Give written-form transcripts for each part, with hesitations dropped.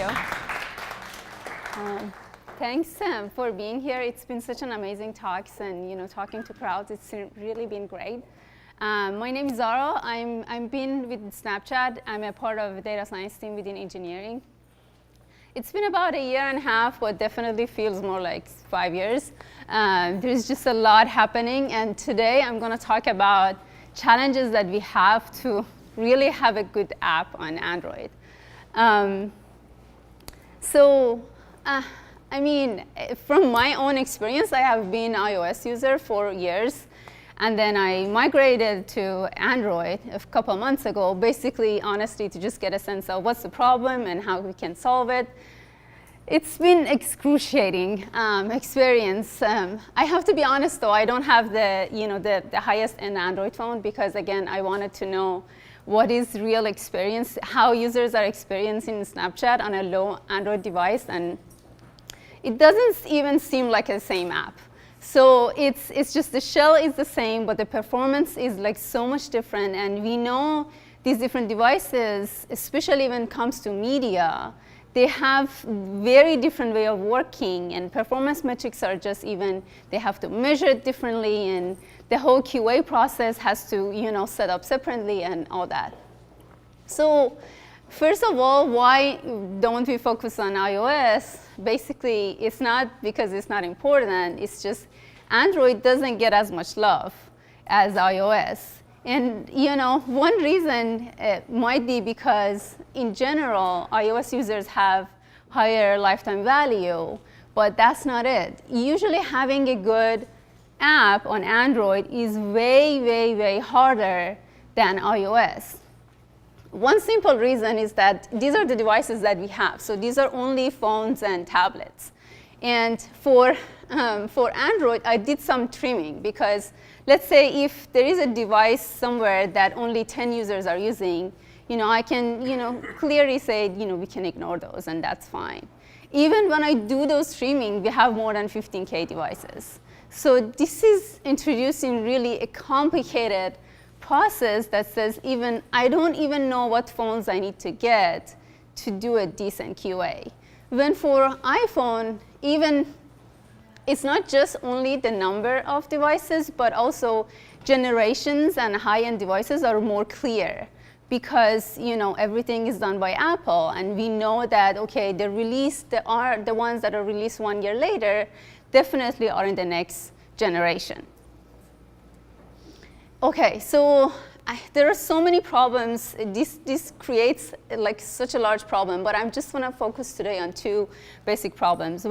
you. Thanks, Sam, for being here. It's been such an amazing talks, and talking to crowds. It's really been great. My name is Zara. I'm been with Snapchat. I'm a part of the data science team within engineering. It's been about 1.5 years, but definitely feels more like 5 years. There's just a lot happening, and today I'm going to talk about challenges that we have to really have a good app on Android. I mean, from my own experience, I have been an iOS user for years, and then I migrated to Android a couple months ago, basically, honestly, to just get a sense of what's the problem and how we can solve it. It's been excruciating experience. I have to be honest, though, I don't have the highest-end Android phone because, again, I wanted to know what is real experience, how users are experiencing Snapchat on a low Android device, and it doesn't even seem like the same app. So it's just the shell is the same, but the performance is like so much different. And we know these different devices, especially when it comes to media, they have very different way of working, and performance metrics are just even, they have to measure it differently, and the whole QA process has to set up separately and all that. So first of all, why don't we focus on iOS? Basically, it's not because it's not important. It's just Android doesn't get as much love as iOS. And one reason might be because, in general, iOS users have higher lifetime value, but that's not it. Usually having a good app on Android is way, way, way harder than iOS. One simple reason is that these are the devices that we have. So these are only phones and tablets. And for Android, I did some trimming because let's say if there is a device somewhere that only 10 users are using, I can clearly say we can ignore those, and that's fine. Even when I do those trimming, we have more than 15K devices. So this is introducing really a complicated process that says I don't even know what phones I need to get to do a decent QA. When for iPhone, it's not just only the number of devices, but also generations and high-end devices are more clear because everything is done by Apple, and we know that the ones that are released 1 year later definitely are in the next generation. Okay, so there are so many problems. This creates like such a large problem, but I'm just going to focus today on 2 basic problems.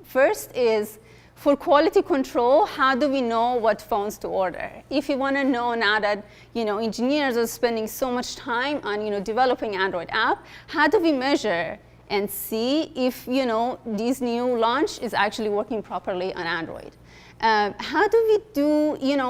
First is for quality control, how do we know what phones to order? If you want to know now that engineers are spending so much time on developing Android app, how do we measure and see if this new launch is actually working properly on Android? How do we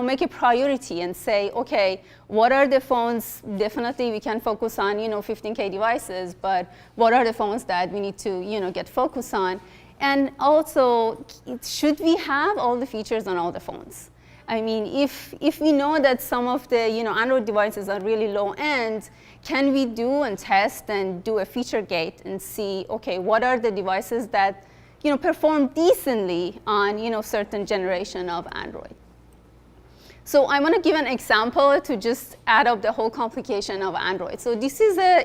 make a priority and say, okay, what are the phones? Definitely we can focus on 15K devices, but what are the phones that we need to get focus on? And also, should we have all the features on all the phones? I mean, if we know that some of the Android devices are really low end, can we do and test and do a feature gate and see, okay, what are the devices that perform decently on certain generation of Android? So I want to give an example to just add up the whole complication of Android. So this is a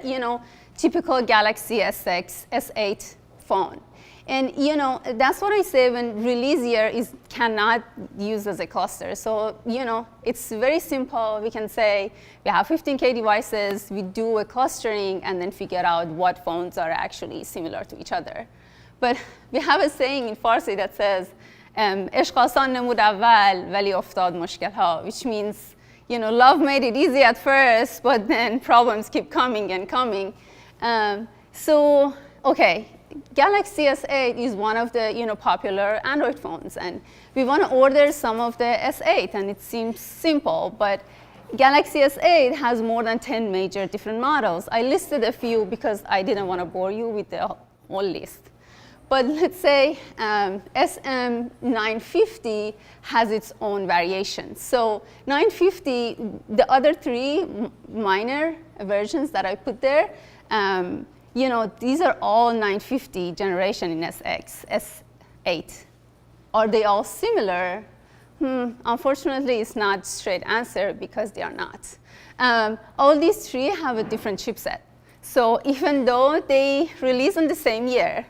typical Galaxy S8 phone. And that's what I say when release year cannot use as a cluster. So it's very simple. We can say we have 15K devices, we do a clustering, and then figure out what phones are actually similar to each other. But we have a saying in Farsi that says, "Ishq aasan namud awwal wali uftad mushkilha," which means love made it easy at first, but then problems keep coming and coming. So okay. Galaxy S8 is one of the popular Android phones, and we want to order some of the S8, and it seems simple, but Galaxy S8 has more than 10 major different models. I listed a few because I didn't want to bore you with the whole list. But let's say SM950 has its own variation. So 950, the other 3 minor versions that I put there, these are all 950 generation in SX, S8. Are they all similar? Unfortunately, it's not straight answer because they are not. All these three have a different chipset. So even though they release in the same year,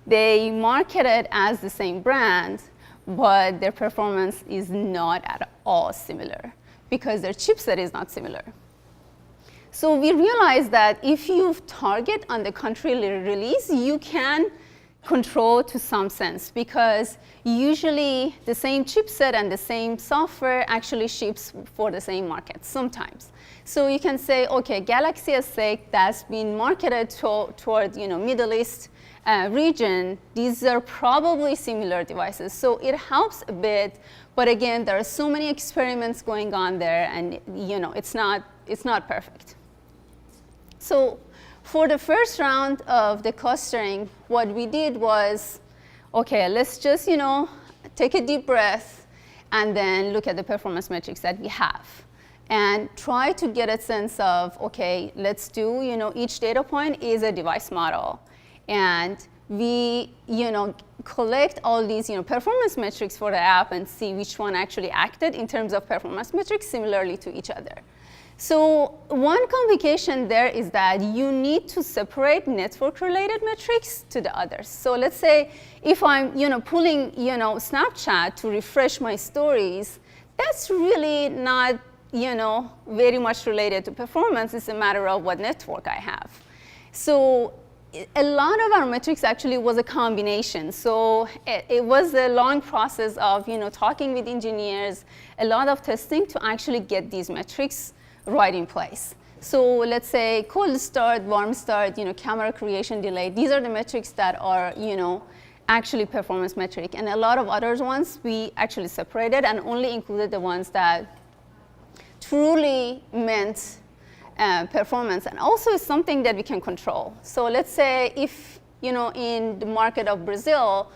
they market it as the same brand, but their performance is not at all similar because their chipset is not similar. So we realized that if you target on the country release, you can control to some sense because usually the same chipset and the same software actually ships for the same market sometimes. So you can say, okay, Galaxy S8 that's been marketed toward Middle East region, these are probably similar devices. So it helps a bit, but again, there are so many experiments going on there, and it's not perfect. So for the first round of the clustering, what we did was, okay, let's just take a deep breath and then look at the performance metrics that we have and try to get a sense of, okay, let's do, each data point is a device model. And we, collect all these, performance metrics for the app and see which one actually acted in terms of performance metrics similarly to each other. So one complication there is that you need to separate network-related metrics to the others. So let's say if I'm, pulling, Snapchat to refresh my stories, that's really not, very much related to performance. It's a matter of what network I have. So a lot of our metrics actually was a combination. So it was a long process of, talking with engineers, a lot of testing to actually get these metrics right in place. So let's say cold start, warm start, camera creation delay. These are the metrics that are, actually performance metric. And a lot of other ones we actually separated and only included the ones that truly meant performance. And also it's something that we can control. So let's say if, in the market of Brazil,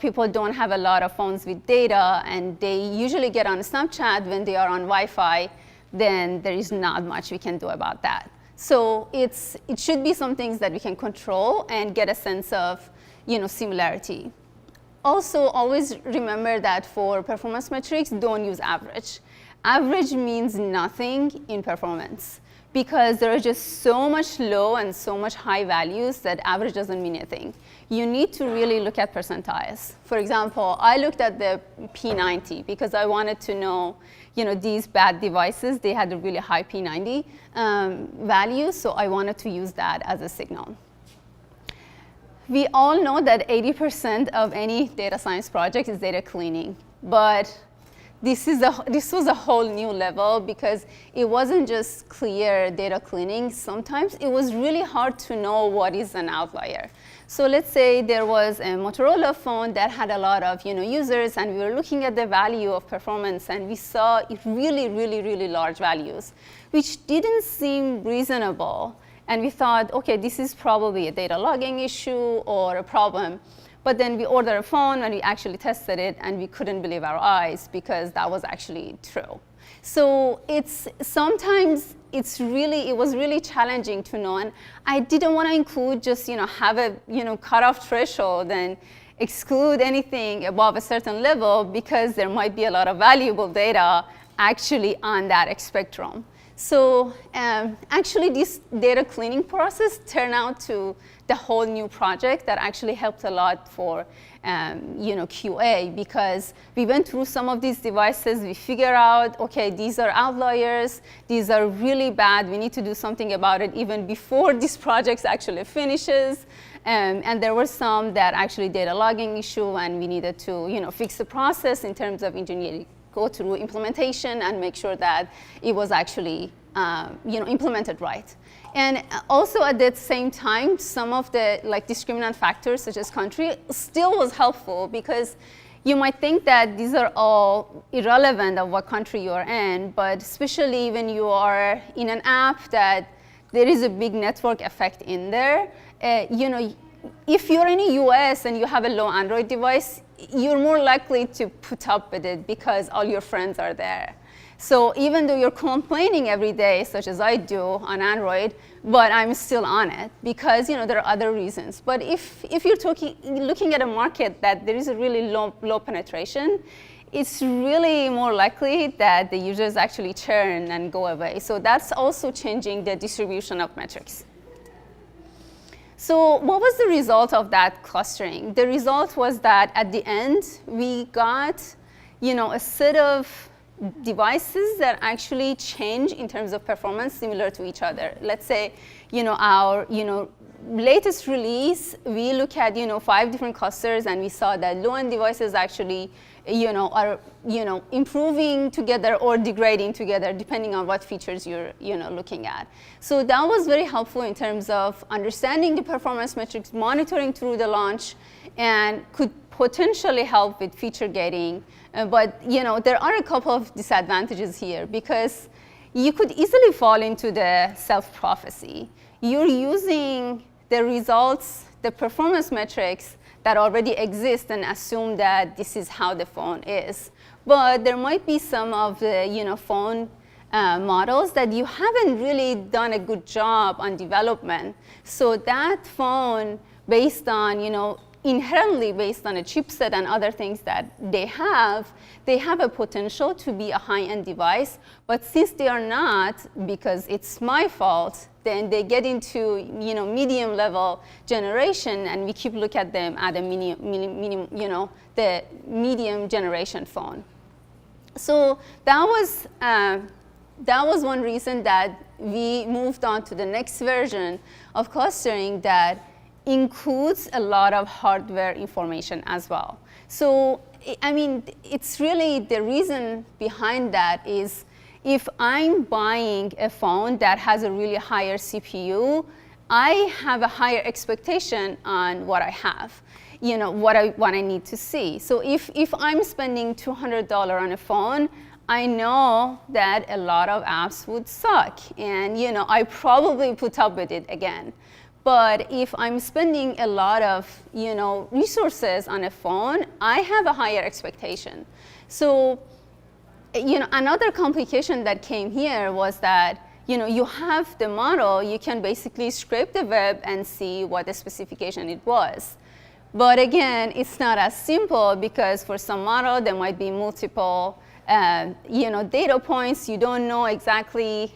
people don't have a lot of phones with data and they usually get on Snapchat when they are on Wi-Fi, then there is not much we can do about that. So it should be some things that we can control and get a sense of, similarity. Also, always remember that for performance metrics, don't use average. Average means nothing in performance because there are just so much low and so much high values that average doesn't mean anything. You need to really look at percentiles. For example, I looked at the P90 because I wanted to know, these bad devices, they had a really high P90 value, so I wanted to use that as a signal. We all know that 80% of any data science project is data cleaning, but this was a whole new level because it wasn't just clear data cleaning. Sometimes it was really hard to know what is an outlier. So let's say there was a Motorola phone that had a lot of users, and we were looking at the value of performance, and we saw really, really, really large values, which didn't seem reasonable. And we thought, okay, this is probably a data logging issue or a problem. But then we ordered a phone and we actually tested it and we couldn't believe our eyes because that was actually true. So sometimes it was really challenging to know, and I didn't want to include just have a cutoff threshold and exclude anything above a certain level because there might be a lot of valuable data actually on that spectrum. So actually this data cleaning process turned out to the whole new project that actually helped a lot for QA because we went through some of these devices, we figured out, okay, these are outliers, these are really bad, we need to do something about it even before this project actually finishes. And there were some that actually data logging issue and we needed to fix the process in terms of engineering, go through implementation and make sure that it was actually implemented right. And also at the same time, some of the discriminant factors such as country still was helpful because you might think that these are all irrelevant of what country you are in, but especially when you are in an app that there is a big network effect in there. If you're in the US and you have a low Android device, you're more likely to put up with it because all your friends are there. So even though you're complaining every day, such as I do on Android, but I'm still on it because there are other reasons. But if you're looking at a market that there is a really low penetration, it's really more likely that the users actually churn and go away. So that's also changing the distribution of metrics. So what was the result of that clustering? The result was that at the end, we got a set of devices that actually change in terms of performance similar to each other. Let's say our latest release, we look at 5 different clusters, and we saw that low-end devices actually are improving together or degrading together depending on what features you're looking at. So that was very helpful in terms of understanding the performance metrics, monitoring through the launch, and could potentially help with feature gating. But there are a couple of disadvantages here because you could easily fall into the self-prophecy. You're using the results, the performance metrics that already exist and assume that this is how the phone is. But there might be some of the phone models that you haven't really done a good job on development. So that phone, based on inherently based on a chipset and other things that they have a potential to be a high-end device. But since they are not, because it's my fault, then they get into medium-level generation, and we keep looking at them at a the medium generation phone. So that was one reason that we moved on to the next version of clustering that includes a lot of hardware information as well. So, I mean, it's really the reason behind that is if I'm buying a phone that has a really higher CPU, I have a higher expectation on what I have, what I need to see. So if I'm spending $200 on a phone, I know that a lot of apps would suck, and I probably put up with it again. But if I'm spending a lot of resources on a phone, I have a higher expectation. So another complication that came here was that you have the model, you can basically scrape the web and see what the specification it was. But again, it's not as simple because for some model there might be multiple data points. You don't know exactly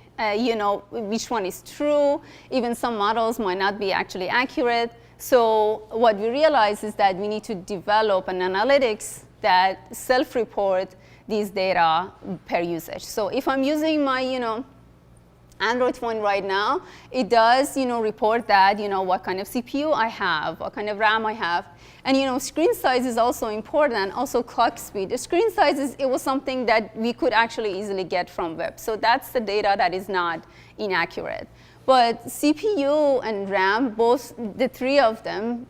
which one is true. Even some models might not be actually accurate. So what we realize is that we need to develop an analytics that self-report these data per usage. So if I'm using my Android phone right now, it does report that what kind of CPU I have, what kind of RAM I have. And screen size is also important, also clock speed. The screen size it was something that we could actually easily get from web. So that's the data that is not inaccurate. But CPU and RAM, both the 3 of them,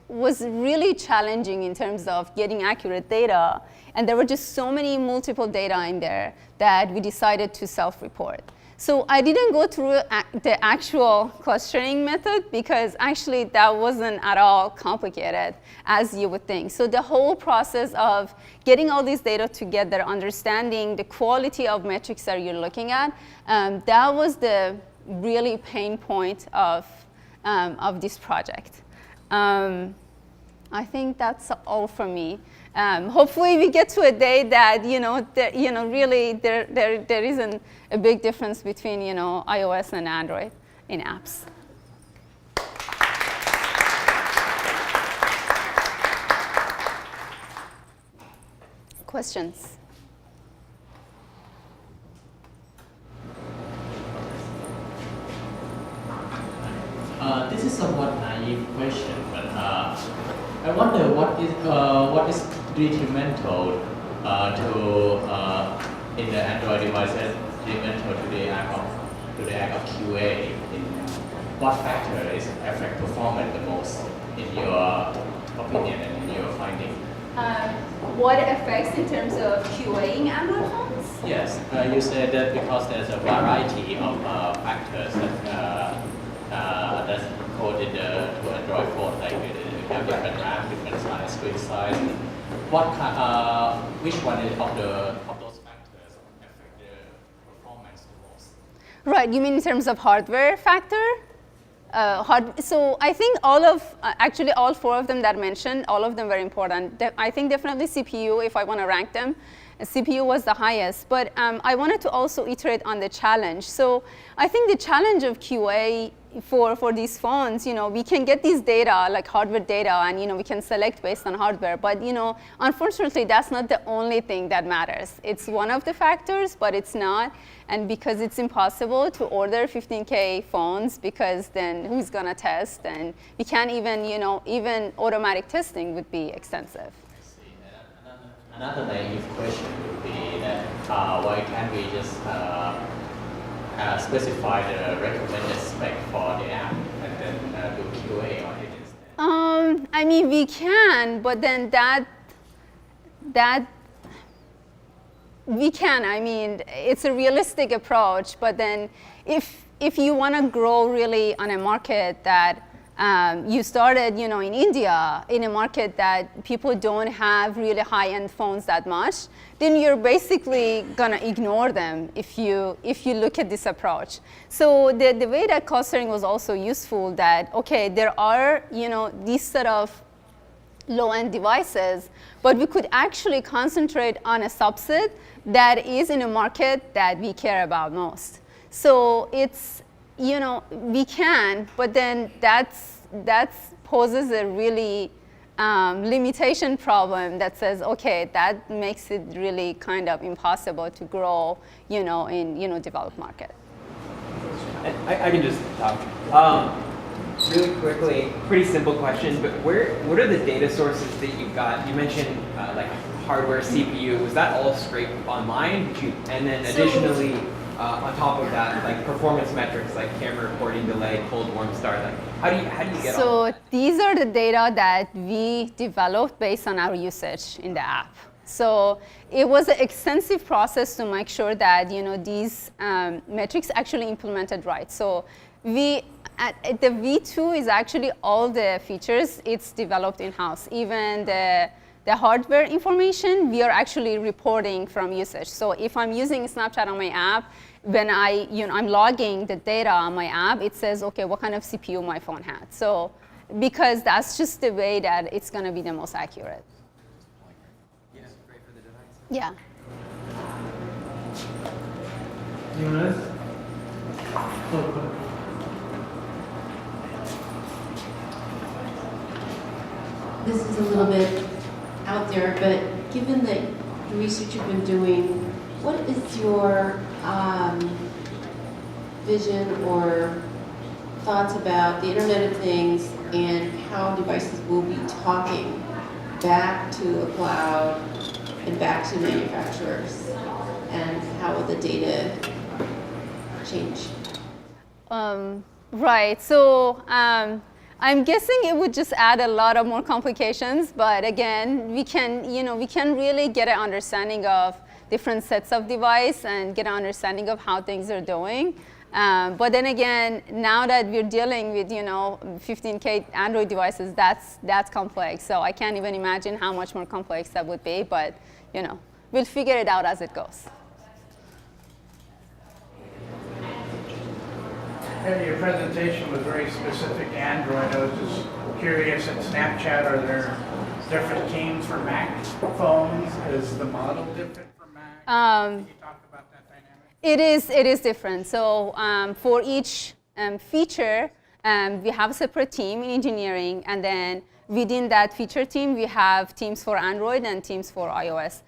was really challenging in terms of getting accurate data. And there were just so many multiple data in there that we decided to self-report. So I didn't go through the actual clustering method because actually that wasn't at all complicated as you would think. So the whole process of getting all these data together, understanding the quality of metrics that you're looking at, that was the really pain point of this project. I think that's all for me. Hopefully we get to a day that really there isn't a big difference between iOS and Android in apps. Questions? This is a somewhat naive question, but I wonder what is detrimental in the Android devices, detrimental to the act of QA. What factor is affect performance the most in your opinion and in your finding? What effects in terms of QAing Android phones? Yes, you said that because there's a variety of factors that's coded to Android phone, like you have different RAM, different size, screen size. Which one of those factors affect Right, you mean in terms of hardware factor? So I think actually all four of them that I mentioned, all of them were important. I think definitely CPU, if I want to rank them, CPU was the highest. But I wanted to also iterate on the challenge. So I think the challenge of QA for these phones, we can get these data, like hardware data, and we can select based on hardware. But unfortunately, that's not the only thing that matters. It's one of the factors, but it's not. And because it's impossible to order 15K phones, because then who's gonna test? And we can't even, even automatic testing would be extensive. Another naive question would be that why can't we just specify the recommended spec for the app and then do QA on it instead? I mean, we can, but then that we can. I mean, it's a realistic approach, but then if you want to grow really on a market that you started, in India, in a market that people don't have really high-end phones that much, then you're basically gonna ignore them if you look at this approach. So the way that clustering was also useful, that okay, there are these set of low-end devices, but we could actually concentrate on a subset that is in a market that we care about most. So it's, we can, but then that poses a really limitation problem that says, okay, that makes it really kind of impossible to grow, in developed market. I can just talk. Really quickly, pretty simple question, but what are the data sources that you've got? You mentioned like hardware, CPU. Was that all scraped online? And then additionally, on top of that, like performance metrics like camera recording delay, cold, warm start. Like how do you get all that? So these are the data that we developed based on our usage in the app. So it was an extensive process to make sure that these metrics actually implemented right. So the V2 is actually all the features, it's developed in-house. Even the hardware information, we are actually reporting from usage. So if I'm using Snapchat on my app, when I'm logging the data on my app, it says, okay, what kind of CPU my phone had. So because that's just the way that it's going to be the most accurate. Yeah, great for the device. Yeah. This is a little bit out there, but given the research you've been doing, what is your vision or thoughts about the Internet of Things and how devices will be talking back to a cloud and back to manufacturers, and how will the data change? Right. So I'm guessing it would just add a lot of more complications. But again, we can really get an understanding of different sets of device and get an understanding of how things are doing. But then again, now that we're dealing with 15K Android devices, that's complex. So I can't even imagine how much more complex that would be. But we'll figure it out as it goes. Your presentation was very specific to Android. I was just curious, at Snapchat, are there different teams for Mac phones? Is the model different for Mac? Can you talk about that dynamic? It is different. So for each feature, we have a separate team in engineering, and then within that feature team, we have teams for Android and teams for iOS.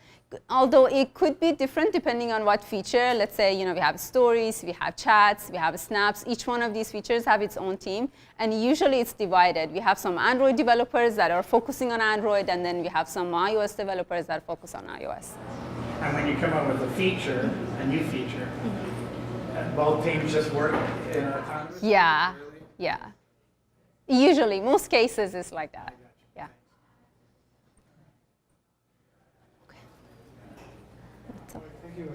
Although it could be different depending on what feature. Let's say we have stories, we have chats, we have snaps. Each one of these features have its own team, and usually it's divided. We have some Android developers that are focusing on Android, and then we have some iOS developers that focus on iOS. And when you come up with a new feature, both teams just work in a autonomous? Yeah, Really? yeah. Usually, most cases it's like that. Yeah. Thank you.